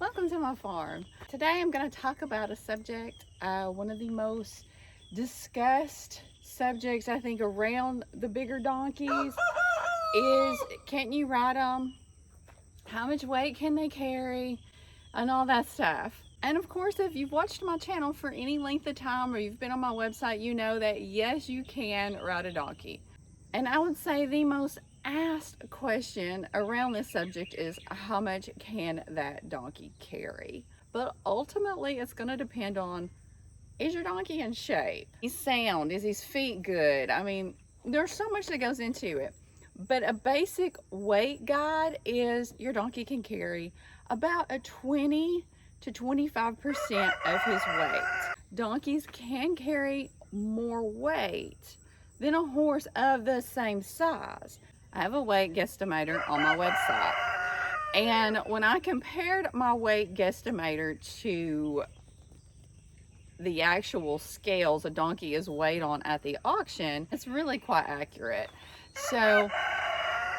Welcome to my farm. Today I'm going to talk about a subject, one of the most discussed subjects I think around the bigger donkeys is, can you ride them? How much weight can they carry? And all that stuff. And of course, if you've watched my channel for any length of time or you've been on my website, you know that yes, you can ride a donkey. And I would say the most asked question around this subject is, how much can that donkey carry? But ultimately, it's going to depend on, is your donkey in shape? Is sound? Is his feet good? I mean, there's so much that goes into it. But a basic weight guide is your donkey can carry about a 20 to 25% of his weight. Donkeys can carry more weight than a horse of the same size. I have a weight guesstimator on my website. And when I compared my weight guesstimator to the actual scales a donkey is weighed on at the auction, it's really quite accurate. So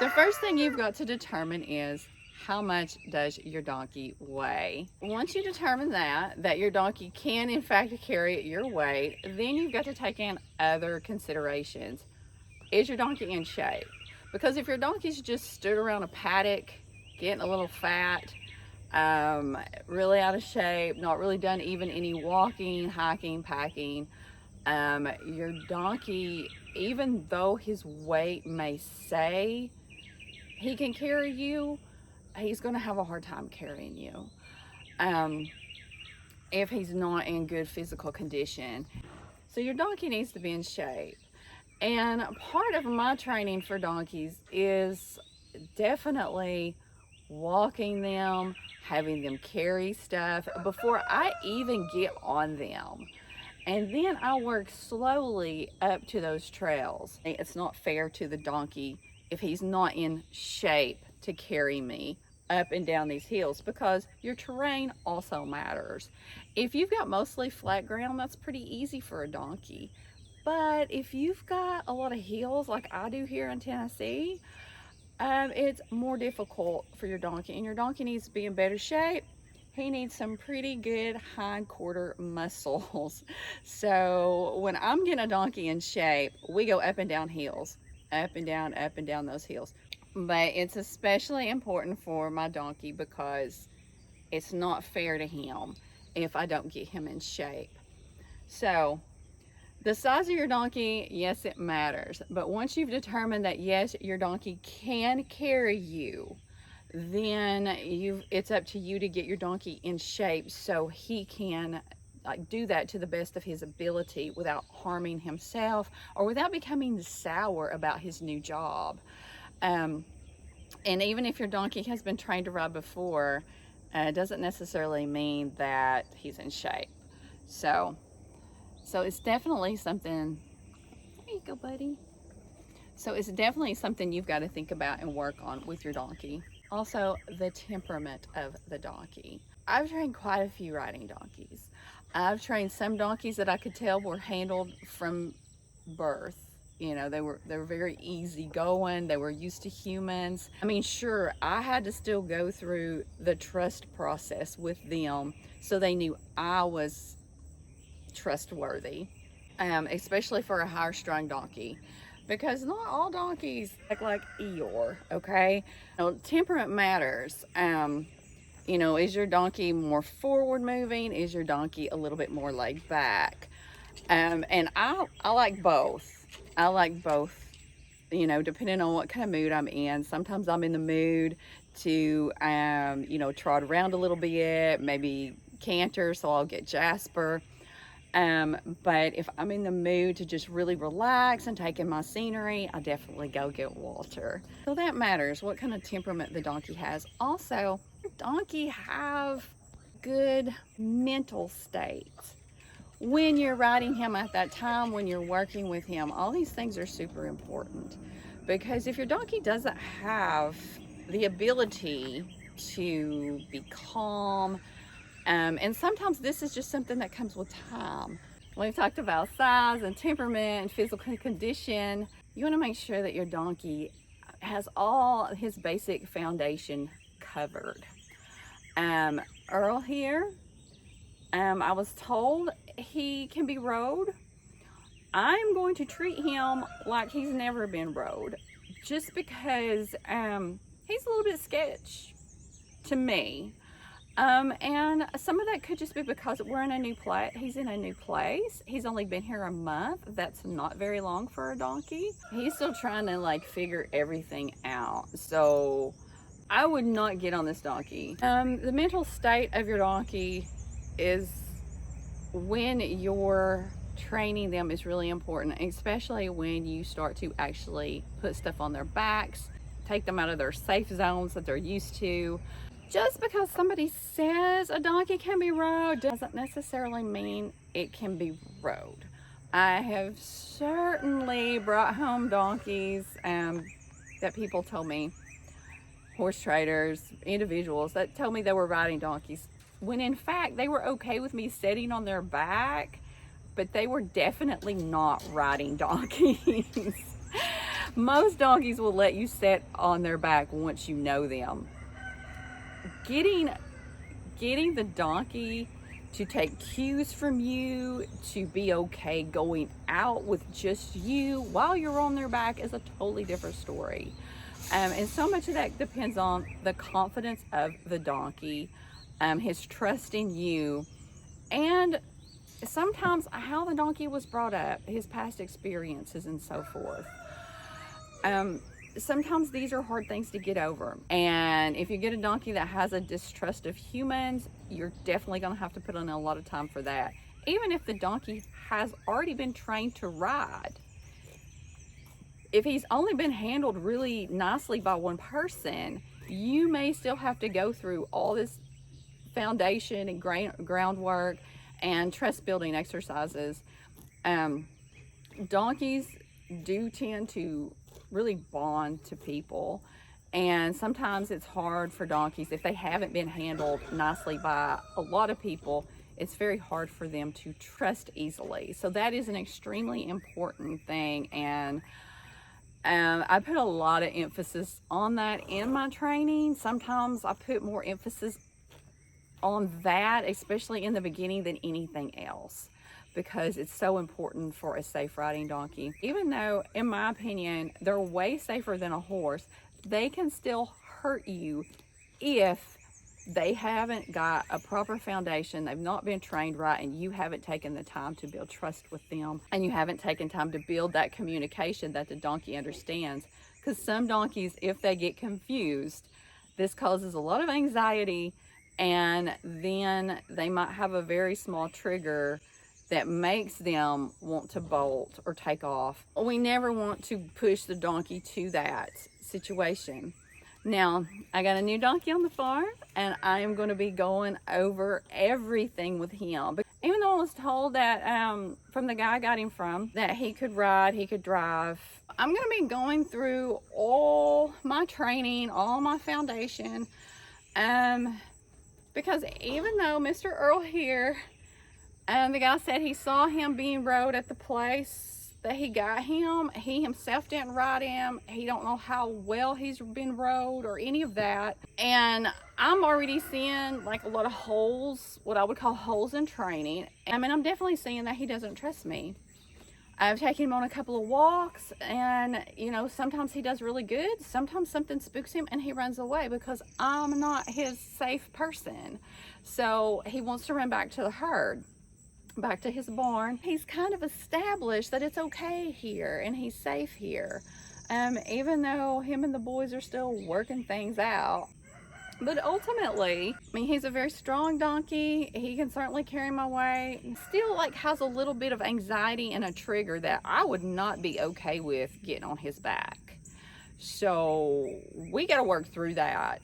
the first thing you've got to determine is, how much does your donkey weigh? Once you determine that your donkey can in fact carry your weight, then you've got to take in other considerations. Is your donkey in shape? Because if your donkey's just stood around a paddock, getting a little fat, really out of shape, not really done even any walking, hiking, packing, your donkey, even though his weight may say he can carry you, he's going to have a hard time carrying you if he's not in good physical condition. So your donkey needs to be in shape. And part of my training for donkeys is definitely walking them, having them carry stuff before I even get on them. And then I work slowly up to those trails. It's not fair to the donkey if he's not in shape to carry me up and down these hills, because your terrain also matters. If you've got mostly flat ground, that's pretty easy for a donkey. But if you've got a lot of hills like I do here in Tennessee, it's more difficult for your donkey, and your donkey needs to be in better shape. He needs some pretty good hind quarter muscles. So when I'm getting a donkey in shape, we go up and down hills, up and down those hills. But it's especially important for my donkey because it's not fair to him if I don't get him in shape. So the size of your donkey, yes, it matters. But once you've determined that, yes, your donkey can carry you, then it's up to you to get your donkey in shape so he can do that to the best of his ability without harming himself or without becoming sour about his new job. And even if your donkey has been trained to ride before, it doesn't necessarily mean that he's in shape. So it's definitely something. There you go, buddy. So it's definitely something you've got to think about and work on with your donkey. Also, the temperament of the donkey. I've trained quite a few riding donkeys. I've trained some donkeys that I could tell were handled from birth. You know, they were very easy going. They were used to humans. I mean, sure, I had to still go through the trust process with them so they knew I was trustworthy, especially for a higher strung donkey, because not all donkeys act like Eeyore, okay? Temperament matters. Is your donkey more forward moving? Is your donkey a little bit more laid back? And I like both. I like both, depending on what kind of mood I'm in. Sometimes I'm in the mood to, trot around a little bit, maybe canter, so I'll get Jasper. But if I'm in the mood to just really relax and take in my scenery, I definitely go get Walter. So that matters, what kind of temperament the donkey has. Also, donkey have good mental states. When you're riding him at that time, when you're working with him, all these things are super important. Because if your donkey doesn't have the ability to be calm, and sometimes this is just something that comes with time. We've talked about size and temperament and physical condition. You want to make sure that your donkey has all his basic foundation covered. Um, Earl here, I was told he can be rode. I'm going to treat him like he's never been rode, just because he's a little bit sketch to me. And some of that could just be because we're in a new place. He's in a new place. He's only been here a month. That's not very long for a donkey. He's still trying to like figure everything out. So I would not get on this donkey. The mental state of your donkey is when you're training them is really important, especially when you start to actually put stuff on their backs, take them out of their safe zones that they're used to. Just because somebody says a donkey can be rode doesn't necessarily mean it can be rode. I have certainly brought home donkeys that people told me, horse traders, individuals that told me they were riding donkeys, when in fact they were okay with me sitting on their back, but they were definitely not riding donkeys. Most donkeys will let you sit on their back once you know them. Getting the donkey to take cues from you, to be okay going out with just you while you're on their back is a totally different story. And so much of that depends on the confidence of the donkey, his trust in you, and sometimes how the donkey was brought up, his past experiences and so forth. Sometimes these are hard things to get over. And if you get a donkey that has a distrust of humans, you're definitely going to have to put in a lot of time for that. Even if the donkey has already been trained to ride, if he's only been handled really nicely by one person, you may still have to go through all this foundation and groundwork and trust building exercises. Donkeys do tend to really bond to people, and sometimes it's hard for donkeys if they haven't been handled nicely by a lot of people. It's very hard for them to trust easily. So that is an extremely important thing, and I put a lot of emphasis on that in my training. Sometimes I put more emphasis on that, especially in the beginning, than anything else, because it's so important for a safe riding donkey. Even though, in my opinion, they're way safer than a horse, they can still hurt you if they haven't got a proper foundation, they've not been trained right, and you haven't taken the time to build trust with them, and you haven't taken time to build that communication that the donkey understands. Because some donkeys, if they get confused, this causes a lot of anxiety, and then they might have a very small trigger that makes them want to bolt or take off. We never want to push the donkey to that situation. Now, I got a new donkey on the farm, and I am going to be going over everything with him. But even though I was told that from the guy I got him from, that he could ride, he could drive, I'm going to be going through all my training, all my foundation, because even though Mr. Earl here, the guy said he saw him being rode at the place that he got him, he himself didn't ride him. He don't know how well he's been rode or any of that. And I'm already seeing like a lot of holes, what I would call holes in training. I mean, I'm definitely seeing that he doesn't trust me. I've taken him on a couple of walks, and you know, sometimes he does really good. Sometimes something spooks him and he runs away because I'm not his safe person. So he wants to run back to the herd, back to his barn. He's kind of established that it's okay here and he's safe here, even though him and the boys are still working things out. But ultimately, I mean, he's a very strong donkey. He can certainly carry my weight. He still like has a little bit of anxiety and a trigger that I would not be okay with getting on his back. So we got to work through that.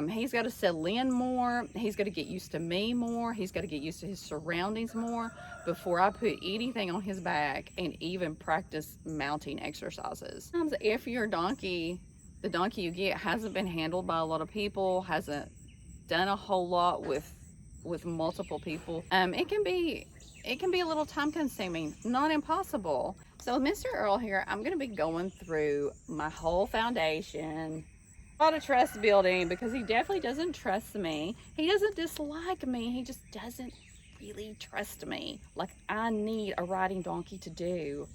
He's got to settle in more. He's got to get used to me more. He's got to get used to his surroundings more before I put anything on his back and even practice mounting exercises. Sometimes if your donkey, the donkey you get, hasn't been handled by a lot of people, hasn't done a whole lot with multiple people, it can be a little time consuming, not impossible. So with Mr. Earl here, I'm going to be going through my whole foundation, A lot of trust building because he definitely doesn't trust me. He doesn't dislike me. He just doesn't really trust me like I need a riding donkey to do.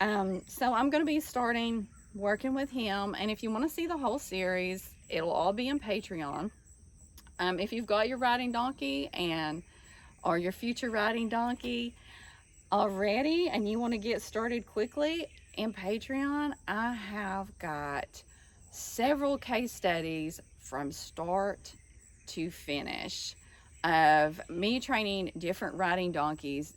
So I'm going to be starting working with him. And if you want to see the whole series, it'll all be in Patreon. If you've got your riding donkey or your future riding donkey already and you want to get started quickly, in Patreon, I have got several case studies from start to finish of me training different riding donkeys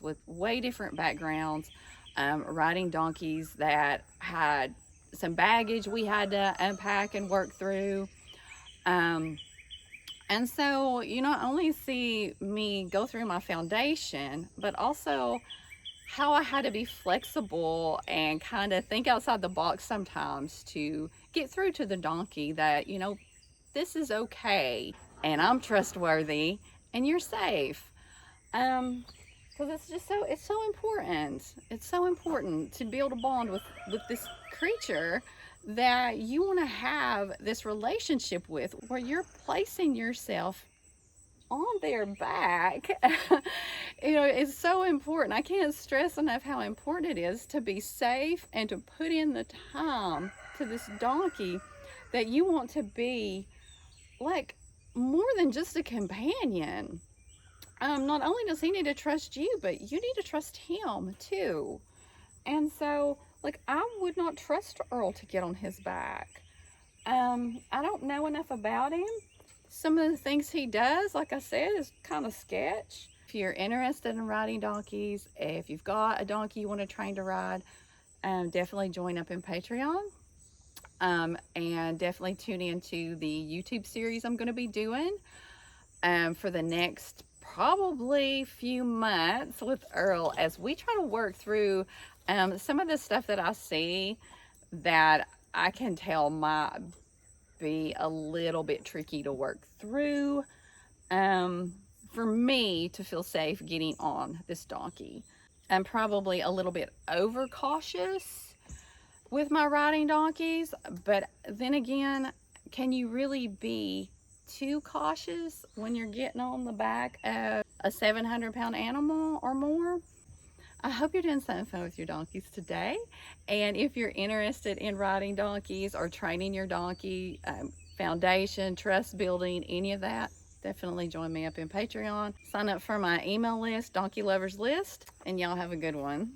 with way different backgrounds, riding donkeys that had some baggage we had to unpack and work through. And so you not only see me go through my foundation, but also how I had to be flexible and kind of think outside the box sometimes to get through to the donkey that, this is okay and I'm trustworthy and you're safe. Because it's so important. It's so important to build a bond with this creature that you want to have this relationship with, where you're placing yourself on their back. It's so important. I can't stress enough how important it is to be safe and to put in the time to this donkey that you want to be like more than just a companion. Not only does he need to trust you, but you need to trust him too. And so, I would not trust Earl to get on his back. I don't know enough about him. Some of the things he does, like I said, is kind of sketch. If you're interested in riding donkeys, if you've got a donkey you want to train to ride, definitely join up in Patreon. And definitely tune into the YouTube series I'm going to be doing for the next probably few months with Earl, as we try to work through some of the stuff that I see that I can tell might be a little bit tricky to work through for me to feel safe getting on this donkey. I'm probably a little bit overcautious with my riding donkeys, but then again, can you really be too cautious when you're getting on the back of a 700-pound animal or more? I hope you're doing something fun with your donkeys today. And if you're interested in riding donkeys or training your donkey, foundation, trust building, any of that, definitely join me up in Patreon. Sign up for my email list, Donkey Lovers List, and y'all have a good one.